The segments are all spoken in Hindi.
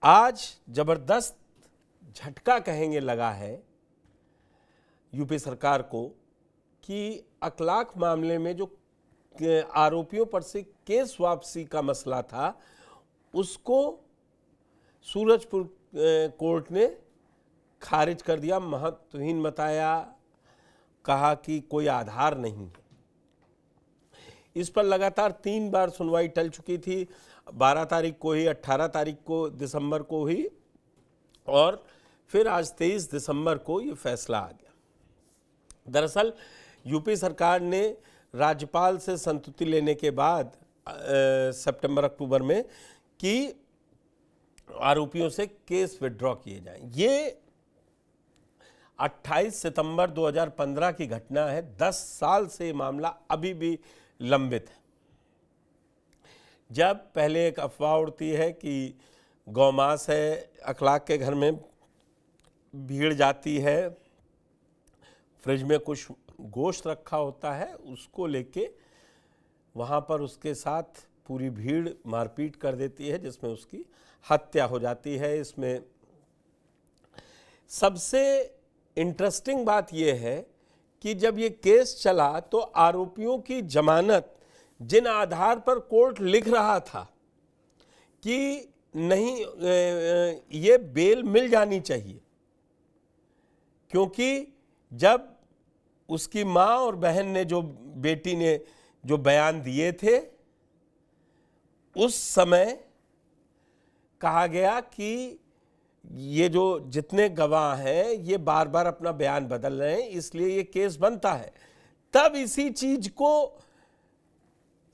आज जबरदस्त झटका कहेंगे लगा है यूपी सरकार को कि अखलाक मामले में जो आरोपियों पर से केस वापसी का मसला था उसको सूरजपुर कोर्ट ने खारिज कर दिया, महत्वहीन बताया, कहा कि कोई आधार नहीं है। इस पर लगातार 3 बार सुनवाई टल चुकी थी। 12 तारीख को ही, 18 तारीख को दिसंबर को हुई और फिर आज 23 दिसंबर को ये फैसला आ गया। दरअसल यूपी सरकार ने राज्यपाल से संतुष्टि लेने के बाद सितंबर अक्टूबर में कि आरोपियों से केस विड्रॉ किए जाएं। ये 28 सितंबर 2015 की घटना है। 10 साल से ये मामला अभी भी लंबित है। जब पहले एक अफवाह उड़ती है कि गौमांस है, अखलाक के घर में भीड़ जाती है, फ्रिज में कुछ गोश्त रखा होता है, उसको लेके वहाँ पर उसके साथ पूरी भीड़ मारपीट कर देती है जिसमें उसकी हत्या हो जाती है। इसमें सबसे इंटरेस्टिंग बात यह है कि जब ये केस चला तो आरोपियों की जमानत जिन आधार पर कोर्ट लिख रहा था कि नहीं, ये बेल मिल जानी चाहिए, क्योंकि जब उसकी माँ और बहन ने, जो बेटी ने जो बयान दिए थे, उस समय कहा गया कि ये जो जितने गवाह हैं ये बार बार अपना बयान बदल रहे हैं, इसलिए ये केस बनता है। तब इसी चीज को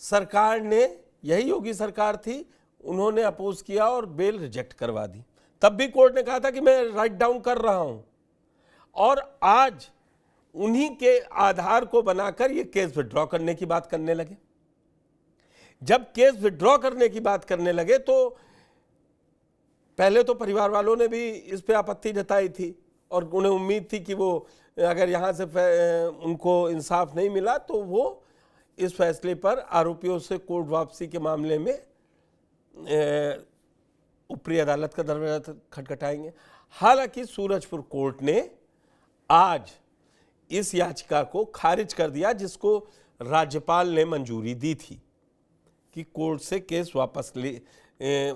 सरकार ने, यही योगी सरकार थी, उन्होंने अपोज किया और बेल रिजेक्ट करवा दी। तब भी कोर्ट ने कहा था कि मैं राइट डाउन कर रहा हूं, और आज उन्हीं के आधार को बनाकर ये केस विड्रॉ करने की बात करने लगे। जब केस विड्रॉ करने की बात करने लगे तो पहले तो परिवार वालों ने भी इस पे आपत्ति जताई थी और उन्हें उम्मीद थी कि वो अगर यहाँ से उनको इंसाफ नहीं मिला तो वो इस फैसले पर आरोपियों से कोर्ट वापसी के मामले में ऊपरी अदालत का दरवाजा खटखटाएंगे। हालांकि सूरजपुर कोर्ट ने आज इस याचिका को खारिज कर दिया, जिसको राज्यपाल ने मंजूरी दी थी कि कोर्ट से केस वापस ले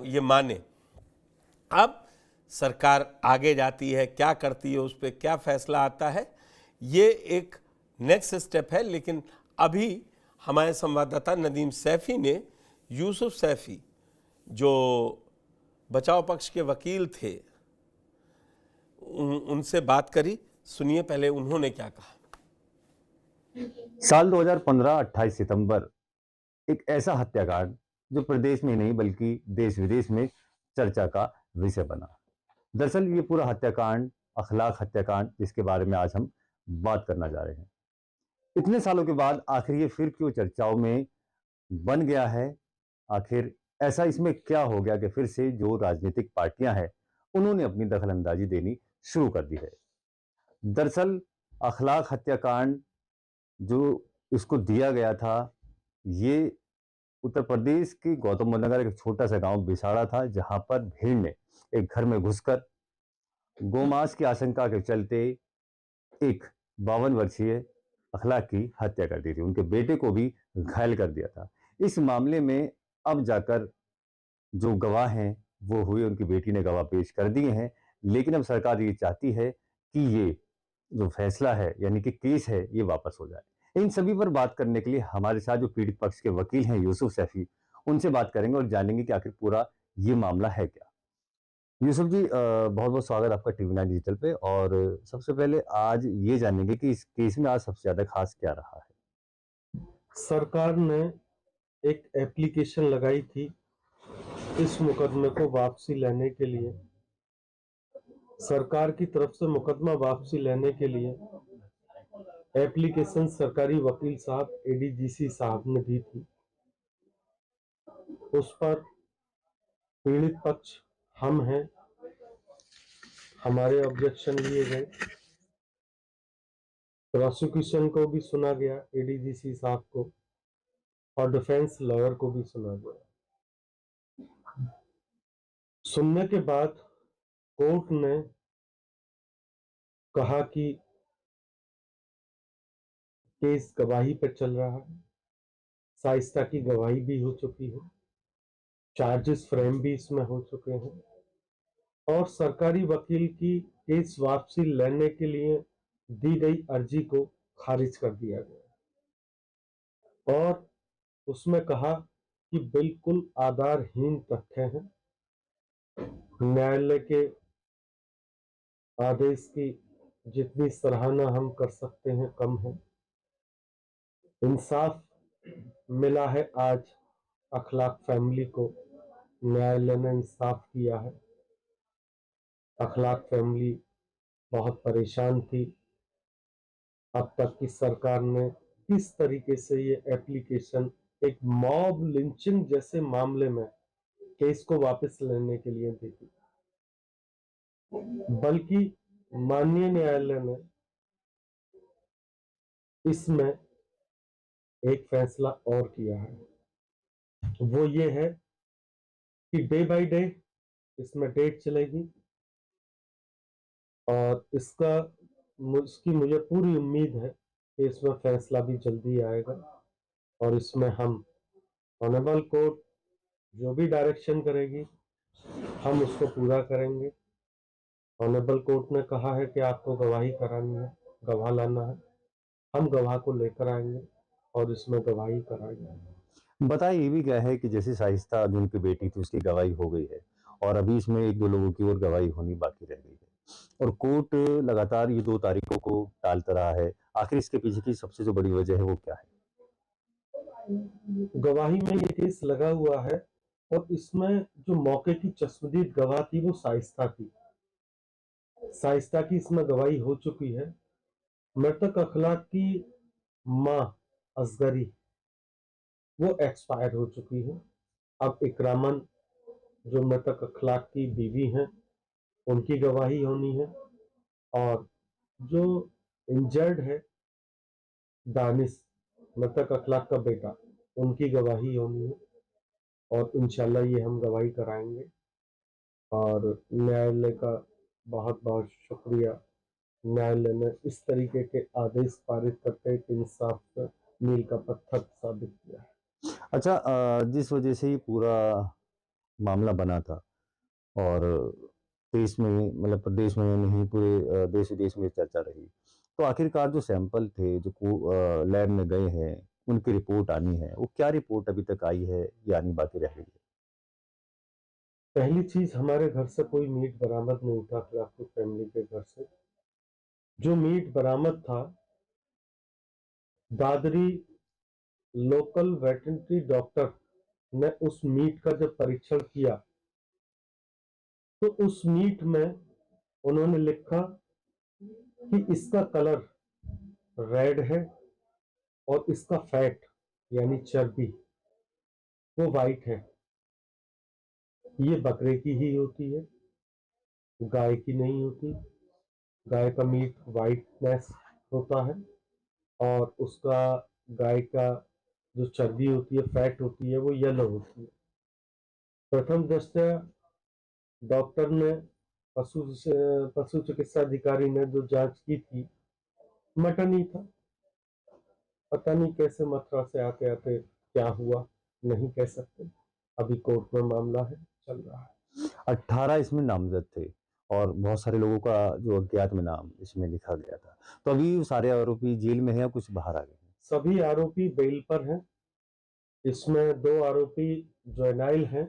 ये माने। अब सरकार आगे जाती है, क्या करती है, उस पर क्या फैसला आता है, ये एक नेक्स्ट स्टेप है। लेकिन अभी हमारे संवाददाता नदीम सैफी ने यूसुफ सैफी, जो बचाव पक्ष के वकील थे, उनसे बात करी। सुनिए पहले उन्होंने क्या कहा। साल 2015 28 सितंबर एक ऐसा हत्याकांड जो प्रदेश में नहीं बल्कि देश विदेश में चर्चा का विषय बना। दरअसल ये पूरा हत्याकांड अखलाक हत्याकांड, जिसके बारे में आज हम बात करना जा रहे हैं। इतने सालों के बाद आखिर ये फिर क्यों चर्चाओं में बन गया है? आखिर ऐसा इसमें क्या हो गया कि फिर से जो राजनीतिक पार्टियां हैं उन्होंने अपनी दखलंदाजी देनी शुरू कर दी है? दरअसल अखलाक हत्याकांड जो इसको दिया गया था, ये उत्तर प्रदेश के गौतम बुद्ध नगर एक छोटा सा गांव बिसाड़ा था, जहां पर भीड़ ने एक घर में घुसकर गोमांस की आशंका के चलते एक 52 वर्षीय अखलाक की हत्या कर दी थी। उनके बेटे को भी घायल कर दिया था। इस मामले में अब जाकर जो गवाह हैं वो हुए, उनकी बेटी ने गवाह पेश कर दिए हैं, लेकिन अब सरकार ये चाहती है कि ये जो फैसला है, यानी कि केस है, ये वापस हो जाए। इन सभी पर बात करने के लिए हमारे साथ जो पीड़ित पक्ष के वकील हैं यूसुफ सैफी, उनसे बात करेंगे और जानेंगे कि आखिर पूरा ये मामला है क्या। यूसुफ जी, बहुत बहुत स्वागत आपका टीवी9 डिजिटल पे। और सबसे पहले आज ये जानेंगे कि इस केस में आज सबसे ज्यादा खास क्या रहा है। सरकार ने एक एप्लीकेशन लगाई थी इस मुकदमे को वापसी लेने के लिए। सरकार की तरफ से मुकदमा वापसी लेने के लिए एप्लीकेशन सरकारी वकील साहब एडीजीसी साहब ने दी थी। उस पर पीड़ित पक्ष हम हैं, हमारे ऑब्जेक्शन लिए गए, प्रोसिक्यूशन को भी सुना गया एडीजीसी साहब को, और डिफेंस लॉयर को भी सुना गया। सुनने के बाद कोर्ट ने कहा कि केस गवाही पर चल रहा है, शाइस्ता की गवाही भी हो चुकी है, चार्जेस फ्रेम भी इसमें हो चुके हैं और सरकारी वकील की केस वापसी लेने के लिए दी गई अर्जी को खारिज कर दिया गया और उसमें कहा कि बिल्कुल आधारहीन तथ्य हैं। न्यायालय के आदेश की जितनी सराहना हम कर सकते हैं कम है। इंसाफ मिला है आज अखलाक फैमिली को, न्यायालय ने इंसाफ किया है। अखलाक फैमिली बहुत परेशान थी। अब तक की सरकार ने किस तरीके से ये एप्लीकेशन एक मॉब लिंचिंग जैसे मामले में केस को वापस लेने के लिए दी थी, बल्कि माननीय न्यायालय ने इसमें एक फैसला और किया है। वो ये है कि डे बाय डे इसमें डेट चलेगी और इसकी मुझे पूरी उम्मीद है कि इसमें फैसला भी जल्दी आएगा और इसमें हम ऑनरेबल कोर्ट जो भी डायरेक्शन करेगी हम उसको पूरा करेंगे। ऑनरेबल कोर्ट ने कहा है कि आपको गवाही करानी है, गवाह लाना है, हम गवाह को लेकर आएंगे और इसमें गवाही कराएंगे। बताया ये भी गया है कि जैसे शाइस्ता जो उनकी बेटी थी उसकी गवाही हो गई है और अभी इसमें एक दो लोगों की और गवाही होनी बाकी रह गई है और कोर्ट लगातार ये 2 तारीखों को टालता रहा है। आखिर इसके पीछे की सबसे जो बड़ी वजह है वो क्या है? गवाही में ये केस लगा हुआ है और इसमें जो मौके की चश्मदीद गवाह थी वो शाइस्ता थी। शाइस्ता की इसमें गवाही हो चुकी है। मृतक अखलाक की माँ असगरी वो एक्सपायर हो चुकी है। अब इकरामन जो मृतक अखलाक की बीवी हैं उनकी गवाही होनी है और जो इंजर्ड है दानिश मृतक अखलाक का बेटा उनकी गवाही होनी है और इंशाल्लाह ये हम गवाही कराएंगे और न्यायालय का बहुत बहुत शुक्रिया। न्यायालय ने इस तरीके के आदेश पारित करके एक इंसाफ का मील का पत्थर साबित किया है। अच्छा, जिस वजह से ये पूरा मामला बना था और देश में मतलब प्रदेश में नहीं पूरे देश विदेश में चर्चा रही, तो आखिरकार जो सैंपल थे जो लैब में गए हैं उनकी रिपोर्ट आनी है, वो क्या रिपोर्ट अभी तक आई है या आनी बाकी रह गई है? पहली चीज, हमारे घर से कोई मीट बरामद नहीं था। आपकी फैमिली के घर से जो मीट बरामद था, दादरी लोकल वेटरनरी डॉक्टर ने उस मीट का जब परीक्षण किया तो उस मीट में उन्होंने लिखा कि इसका कलर रेड है और इसका फैट यानी चर्बी वो वाइट है। ये बकरे की ही होती है, गाय की नहीं होती। गाय का मीट वाइटनेस होता है और उसका गाय का जो चर्बी होती है, फैट होती है, वो येलो होती है। प्रथम दृष्टया डॉक्टर ने पशु चिकित्सा अधिकारी ने जो जांच की थी, मटन ही था। पता नहीं कैसे मथुरा से आते आते क्या हुआ, नहीं कह सकते। अभी कोर्ट में मामला है, चल रहा है। 18 इसमें नामजद थे और बहुत सारे लोगों का जो अज्ञात में नाम इसमें लिखा गया था, तो अभी सारे आरोपी जेल में हैं या कुछ बाहर आ गए हैं? सभी आरोपी बेल पर हैं। इसमें 2 आरोपी जुवेनाइल हैं।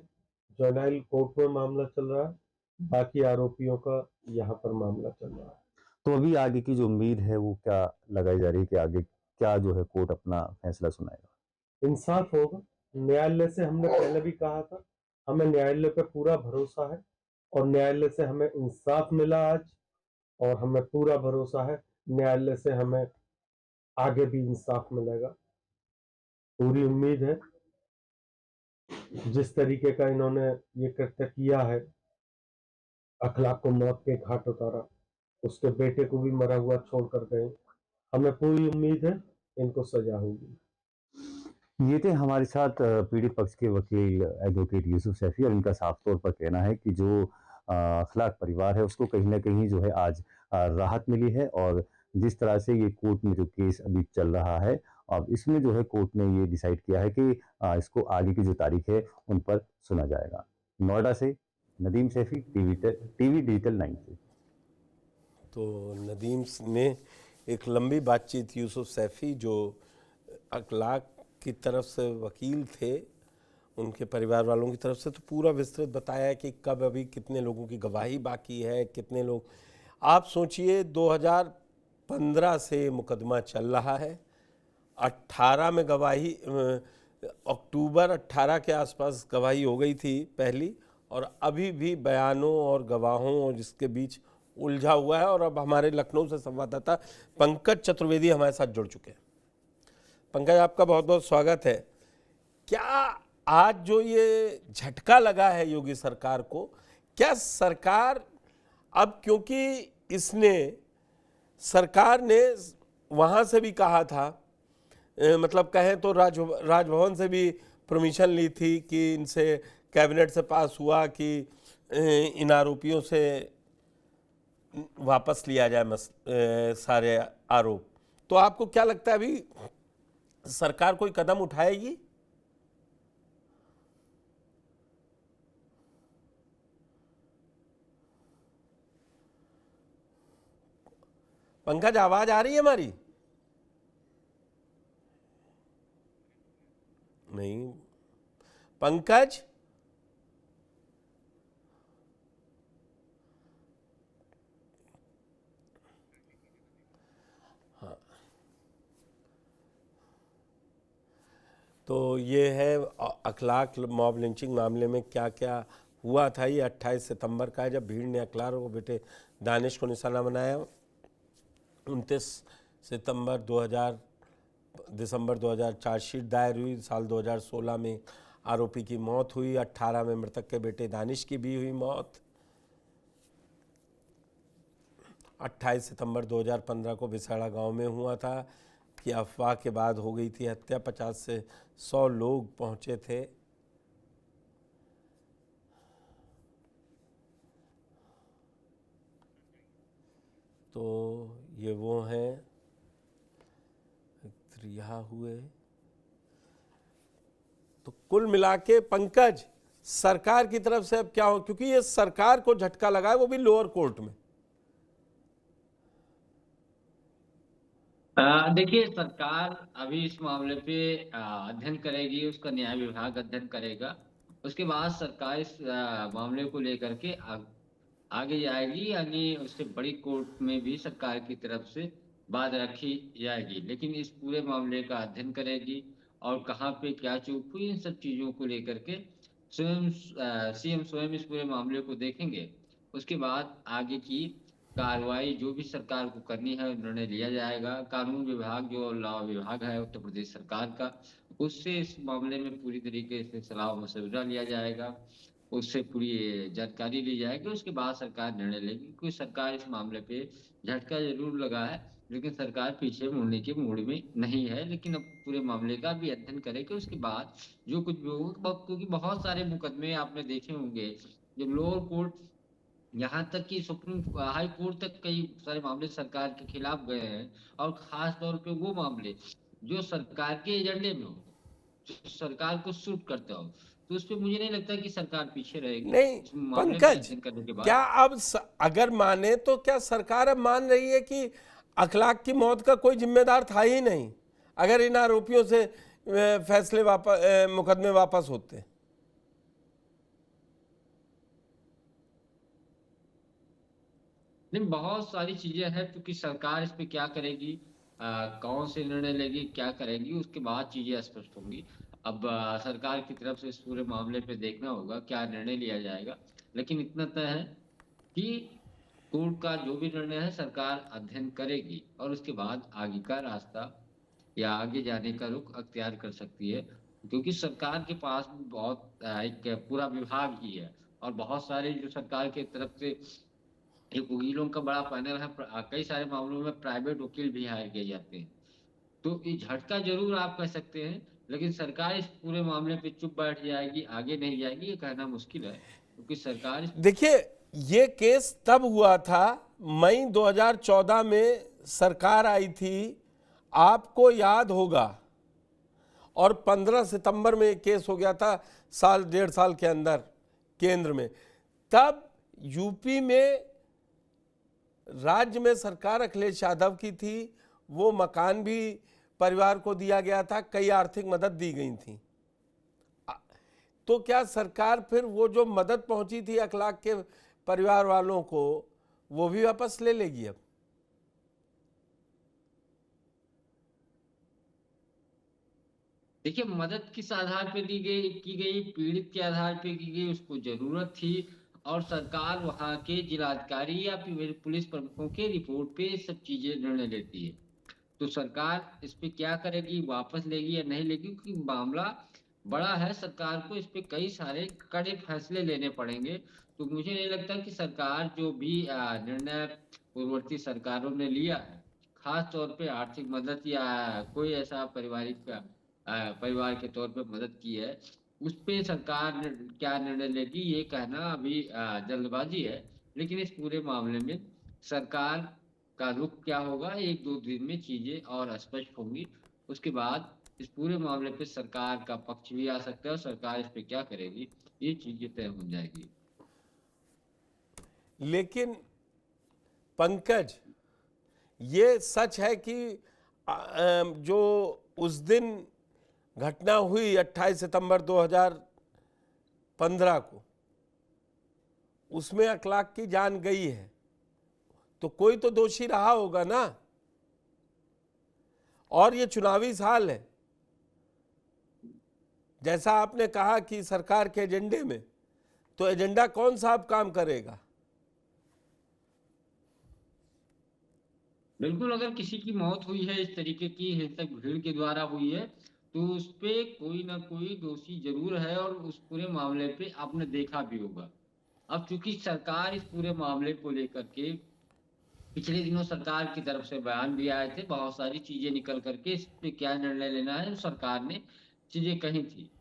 जुवेनाइल कोर्ट में मामला चल रहा है, बाकी आरोपियों का यहाँ पर मामला चल रहा है। तो अभी आगे की जो उम्मीद है वो क्या लगाई जा रही है कि आगे क्या जो है कोर्ट अपना फैसला सुनाएगा? इंसाफ होगा। न्यायालय से हमने पहले भी कहा था, हमें न्यायालय पर पूरा भरोसा है और न्यायालय से हमें इंसाफ मिला आज और हमें पूरा भरोसा है न्यायालय से हमें आगे भी इंसाफ मिलेगा। पूरी उम्मीद है। जिस तरीके का इन्होंने ये कृत्य किया है, अखलाक को मौत के घाट उतारा, उसके बेटे को भी मरा हुआ छोड़ कर गए, हमें पूरी उम्मीद है इनको सजा होगी। ये थे हमारे साथ पीड़ित पक्ष के वकील एडवोकेट यूसुफ सैफी, और इनका साफ तौर पर कहना है कि जो अखलाक परिवार है उसको कहीं न कहीं जो है आज राहत मिली है, और जिस तरह से ये कोर्ट में जो केस अभी चल रहा है, अब इसमें जो है कोर्ट ने ये डिसाइड किया है कि इसको आगे की जो तारीख है उन पर सुना जाएगा। नोएडा से नदीम सैफी, टीवी डिजिटल 9 से। तो नदीम ने एक लंबी बातचीत यूसुफ सैफी जो अखलाक की तरफ से वकील थे, उनके परिवार वालों की तरफ से, तो पूरा विस्तृत बताया है कि कब अभी कितने लोगों की गवाही बाकी है, कितने लोग। आप सोचिए 2015 से मुकदमा चल रहा है, 18 में गवाही, अक्टूबर 18 के आसपास गवाही हो गई थी पहली, और अभी भी बयानों और गवाहों और जिसके बीच उलझा हुआ है। और अब हमारे लखनऊ से संवाददाता पंकज चतुर्वेदी हमारे साथ जुड़ चुके हैं। पंकज, आपका बहुत बहुत स्वागत है। क्या आज जो ये झटका लगा है योगी सरकार को, क्या सरकार अब, क्योंकि इसने, सरकार ने वहाँ से भी कहा था, मतलब कहें तो राजभवन से भी परमिशन ली थी कि इनसे, कैबिनेट से पास हुआ कि इन आरोपियों से वापस लिया जाए सारे आरोप। तो आपको क्या लगता है अभी सरकार कोई कदम उठाएगी? पंकज, आवाज आ रही है हमारी? नहीं पंकज। हाँ, तो ये है अखलाक मॉब लिंचिंग मामले में क्या क्या हुआ था। ये 28 सितंबर का है, जब भीड़ ने अखलाक को बेटे दानिश को निशाना बनाया। 29 सितंबर 2000 दिसंबर 2000 चार्जशीट दायर हुई। साल 2016 में आरोपी की मौत हुई। 18 में मृतक के बेटे दानिश की भी हुई मौत। 28 सितंबर 2015 को बिसाड़ा गांव में हुआ था कि अफवाह के बाद हो गई थी हत्या। 50 से 100 लोग पहुंचे थे। तो ये वो हैं रिहा हुए। तो कुल मिला के पंकज, सरकार की तरफ से अब क्या हो, क्योंकि ये सरकार को झटका लगा है, वो भी लोअर कोर्ट में। देखिए, सरकार अभी इस मामले पे अध्ययन करेगी, उसका न्याय विभाग अध्ययन करेगा। उसके बाद सरकार इस मामले को लेकर के आगे जाएगी, यानी उससे बड़ी कोर्ट में भी सरकार की तरफ से बात रखी जाएगी। लेकिन इस पूरे मामले का अध्ययन करेगी और कहाँ पे क्या चूक हुई, इन सब चीजों को लेकर के स्वयं सीएम स्वयं इस पूरे मामले को देखेंगे। उसके बाद आगे की कार्रवाई जो भी सरकार को करनी है निर्णय लिया जाएगा। कानून विभाग, जो लॉ विभाग है उत्तर प्रदेश सरकार का, उससे इस मामले में पूरी तरीके से सलाह मशवरा लिया जाएगा, उससे पूरी जानकारी ली जाएगी। उसके बाद सरकार निर्णय लेगी, क्योंकि सरकार इस मामले पे झटका जरूर लगा है, लेकिन सरकार पीछे मुड़ने के मूड में नहीं है। लेकिन अब पूरे मामले का भी अध्ययन करेगी, उसके बाद जो कुछ भी होगा, क्योंकि बहुत सारे मुकदमे आपने देखे होंगे जो लोअर कोर्ट, यहाँ तक कि सुप्रीम हाई कोर्ट तक कई सारे मामले सरकार के खिलाफ गए हैं। और खास तौर पे वो मामले जो सरकार के एजेंडे में हो, जो सरकार को सूट करता हो, तो उस पे मुझे नहीं लगता कि सरकार पीछे रहेगी नहीं इस मामले में पंकज, अध्ययन करने के क्या बाद। अब अगर माने तो क्या सरकार अब मान रही है कि अखलाक की मौत का कोई जिम्मेदार था ही नहीं, अगर इन आरोपियों से फैसले वापस, मुकदमे वापस होते? नहीं, बहुत सारी चीजें हैं, क्योंकि सरकार इस पे क्या करेगी, कौन से निर्णय लेगी, क्या करेगी, उसके बाद चीजें स्पष्ट होंगी। अब सरकार की तरफ से इस पूरे मामले पे देखना होगा क्या निर्णय लिया जाएगा। लेकिन इतना तय है कि कोर्ट का जो भी निर्णय है सरकार अध्ययन करेगी, और उसके बाद आगे का रास्ता या आगे जाने का रुख अख्तियार कर सकती है। क्योंकि सरकार के पास भी बहुत एक पूरा विभाग ही है, और बहुत सारे जो सरकार की तरफ से एक वकीलों का बड़ा पैनल है। कई सारे मामलों में प्राइवेट वकील भी हायर किए जाते हैं। तो ये झटका जरूर आप कह सकते हैं, लेकिन सरकार इस पूरे मामले पे चुप बैठ जाएगी, आगे नहीं जाएगी, ये कहना मुश्किल है, क्योंकि सरकार देखिए, ये केस तब हुआ था, मई 2014 में सरकार आई थी, आपको याद होगा, और 15 सितंबर में केस हो गया था, साल 1.5 साल के अंदर केंद्र में। तब यूपी में राज्य में सरकार अखिलेश यादव की थी, वो मकान भी परिवार को दिया गया था, कई आर्थिक मदद दी गई थी। तो क्या सरकार फिर वो जो मदद पहुंची थी 1 लाख के परिवार वालों को, वो भी वापस ले लेगी? अब देखिए, मदद किस आधार पे की गई, पीड़ित के आधार पे की गई, उसको जरूरत थी, और सरकार वहां के जिलाधिकारी या फिर पुलिस प्रमुखों के रिपोर्ट पे सब चीजें निर्णय लेती है। तो सरकार इस पे क्या करेगी, वापस लेगी या नहीं लेगी, क्योंकि मामला बड़ा है, सरकार को इस पे कई सारे कड़े फैसले लेने पड़ेंगे। तो मुझे नहीं लगता कि सरकार जो भी निर्णय पूर्ववर्ती सरकारों ने लिया है, खास तौर पे आर्थिक मदद या कोई ऐसा परिवार के तौर पे मदद की है, उस पे सरकार क्या निर्णय लेगी ये कहना अभी जल्दबाजी है। लेकिन इस पूरे मामले में सरकार का रुख क्या होगा, 1-2 दिन में चीजें और स्पष्ट होंगी। उसके बाद इस पूरे मामले पे सरकार का पक्ष भी आ सकता है, और सरकार इस पे क्या करेगी ये चीजें तय हो जाएगी। लेकिन पंकज, ये सच है कि जो उस दिन घटना हुई 28 सितंबर 2015 को, उसमें 1 लाख की जान गई है, तो कोई तो दोषी रहा होगा ना। और ये चुनावी साल है, जैसा आपने कहा कि सरकार के एजेंडे में, तो एजेंडा कौन सा अब काम करेगा? बिल्कुल, अगर किसी की मौत हुई है, इस तरीके की हिंसक भीड़ के द्वारा हुई है, तो उस पे कोई ना कोई दोषी जरूर है, और उस पूरे मामले पे आपने देखा भी होगा। अब चूंकि सरकार इस पूरे मामले को लेकर के पिछले दिनों सरकार की तरफ से बयान भी आए थे, बहुत सारी चीजें निकल करके इस पे क्या निर्णय लेना है, सरकार ने चीजें कही थी।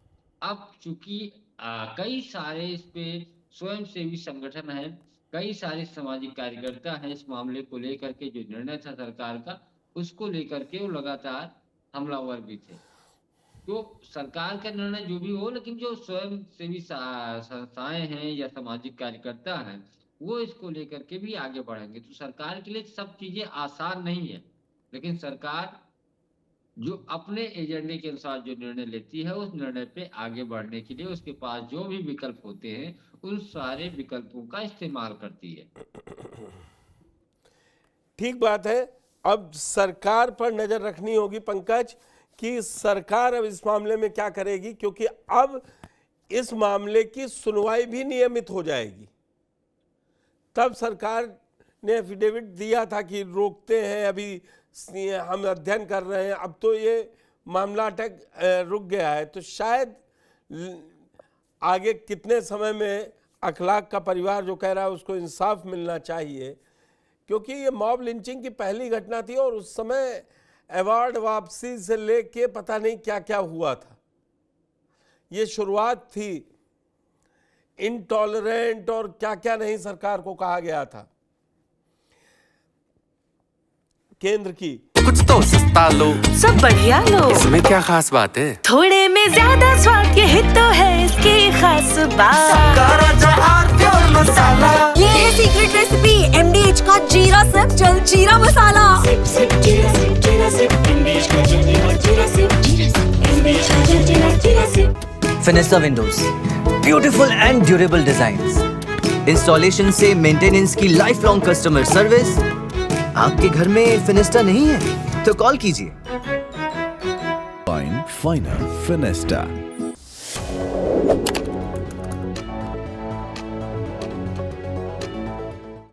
अब चूंकि कई सारे इस पे स्वयंसेवी संगठन हैं, कई सारे सामाजिक कार्यकर्ता हैं, इस मामले को लेकर के जो निर्णय था सरकार का, उसको लेकर के वो लगातार हमलावर भी थे। तो सरकार का निर्णय जो भी हो, लेकिन जो स्वयंसेवी संस्थाएं हैं या सामाजिक कार्यकर्ता हैं, वो इसको लेकर के भी आगे बढ़ेंगे। तो सरकार के लिए सब चीजें आसान नहीं है, लेकिन सरकार जो अपने एजेंडे के अनुसार जो निर्णय लेती है, उस निर्णय पे आगे बढ़ने के लिए उसके पास जो भी विकल्प होते हैं, उन सारे विकल्पों का इस्तेमाल करती है। ठीक बात है। अब सरकार पर नजर रखनी होगी पंकज, कि सरकार अब इस मामले में क्या करेगी, क्योंकि अब इस मामले की सुनवाई भी नियमित हो जाएगी। तब सरकार ने एफिडेविट दिया था कि रोकते हैं, अभी हम अध्ययन कर रहे हैं, अब तो ये मामला रुक गया है। तो शायद आगे कितने समय में अखलाक का परिवार जो कह रहा है उसको इंसाफ मिलना चाहिए, क्योंकि ये मॉब लिंचिंग की पहली घटना थी, और उस समय अवार्ड वापसी से लेके पता नहीं क्या क्या हुआ था। ये शुरुआत थी, इनटॉलरेंट और क्या क्या नहीं सरकार को कहा गया था केंद्र की। कुछ तो सस्ता लो, सब बढ़िया लो, इसमें क्या खास बात है? थोड़े में ज्यादा स्वाद, ये हिट तो है इसकी खास बात। मसाला ये है सीक्रेट रेसिपी MDH का जीरा सिप जल जीरा मसाला। सिप सिप जीरा सिप MDH का जल जीरा सिप MDH का jaljeera sip. Fenesta windows, beautiful and durable designs, installation से मेंटेनेंस की लाइफ लॉन्ग कस्टमर सर्विस। आपके घर में फिनिस्टा नहीं है तो कॉल कीजिए। फाइनर फिनिस्टा।